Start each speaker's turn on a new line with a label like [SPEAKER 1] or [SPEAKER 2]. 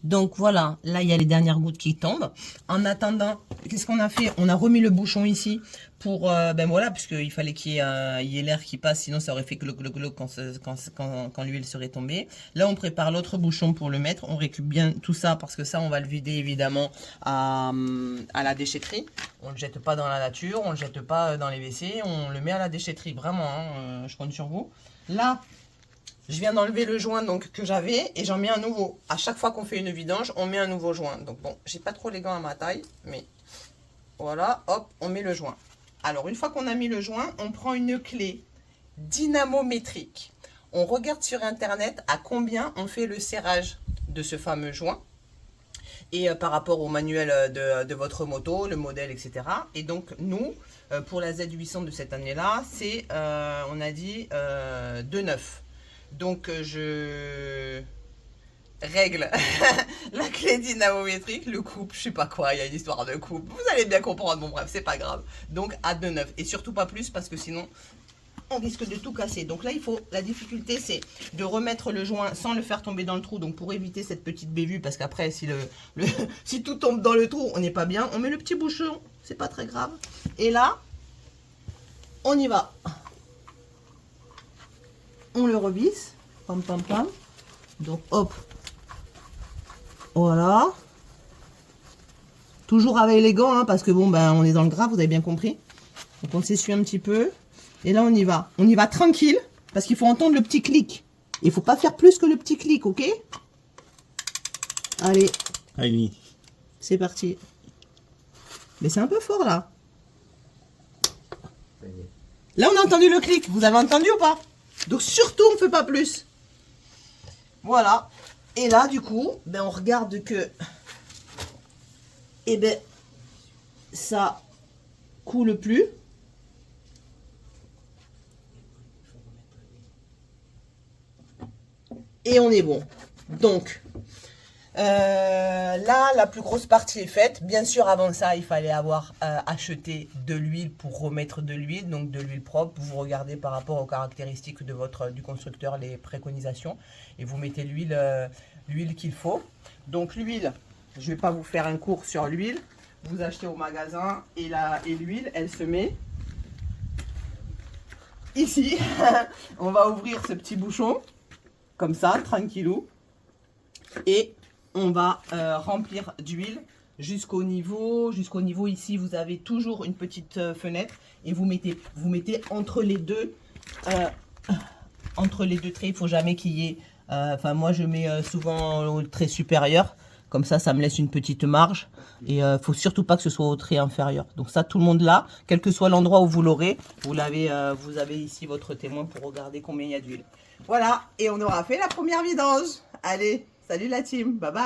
[SPEAKER 1] Donc voilà, là il y a les dernières gouttes qui tombent. En attendant, qu'est-ce qu'on a fait? On a remis le bouchon ici pour, ben voilà, puisqu'il fallait qu'il y ait l'air qui passe, sinon ça aurait fait gloc quand l'huile serait tombée. Là on prépare l'autre bouchon pour le mettre, on récupère bien tout ça parce que ça on va le vider évidemment à la déchetterie. On ne le jette pas dans la nature, on ne le jette pas dans les WC, on le met à la déchetterie, vraiment, hein, je compte sur vous. Là, je viens d'enlever le joint donc, que j'avais et j'en mets un nouveau. À chaque fois qu'on fait une vidange, on met un nouveau joint. Donc bon, j'ai pas trop les gants à ma taille, mais voilà, hop, on met le joint. Alors une fois qu'on a mis le joint, on prend une clé dynamométrique. On regarde sur internet à combien on fait le serrage de ce fameux joint. Et par rapport au manuel de votre moto, le modèle, etc. Et donc nous, pour la Z800 de cette année-là, c'est, on a dit, 2,9. Donc je règle la clé dynamométrique, le coupe, je sais pas quoi, il y a une histoire de coupe, vous allez bien comprendre, bon bref, c'est pas grave. Donc à 2,9 et surtout pas plus parce que sinon on risque de tout casser. Donc là il faut, la difficulté c'est de remettre le joint sans le faire tomber dans le trou, donc pour éviter cette petite bévue, parce qu'après si si tout tombe dans le trou, on n'est pas bien, on met le petit bouchon, c'est pas très grave. Et là, on y va. On le revisse, pam pam pam, donc hop, voilà, toujours avec les gants, hein, parce que bon ben on est dans le gras, vous avez bien compris, donc on s'essuie un petit peu, et là on y va tranquille, parce qu'il faut entendre le petit clic, il faut pas faire plus que le petit clic, ok? Allez,
[SPEAKER 2] Allez.
[SPEAKER 1] c'est parti, mais c'est un peu fort là, là on a entendu le clic, vous avez entendu ou pas? Donc surtout on ne fait pas plus. Voilà. Et là du coup, ben, on regarde que eh ben, ça coule plus. Et on est bon. Donc là, la plus grosse partie est faite. Bien sûr, avant ça, il fallait avoir acheté de l'huile pour remettre de l'huile, donc de l'huile propre. Vous regardez par rapport aux caractéristiques de du constructeur les préconisations et vous mettez l'huile qu'il faut. Donc l'huile, je ne vais pas vous faire un cours sur l'huile. Vous achetez au magasin et l'huile, elle se met ici. On va ouvrir ce petit bouchon comme ça, tranquillou, et on va remplir d'huile jusqu'au niveau ici. Vous avez toujours une petite fenêtre et vous mettez entre les deux traits. Il faut jamais qu'il y ait enfin moi je mets souvent au trait supérieur, comme ça me laisse une petite marge, et faut surtout pas que ce soit au trait inférieur. Donc ça tout le monde l'a, quel que soit l'endroit où vous l'aurez, vous avez ici votre témoin pour regarder combien il y a d'huile. Voilà, et on aura fait la première vidange. Allez, salut la team, bye bye.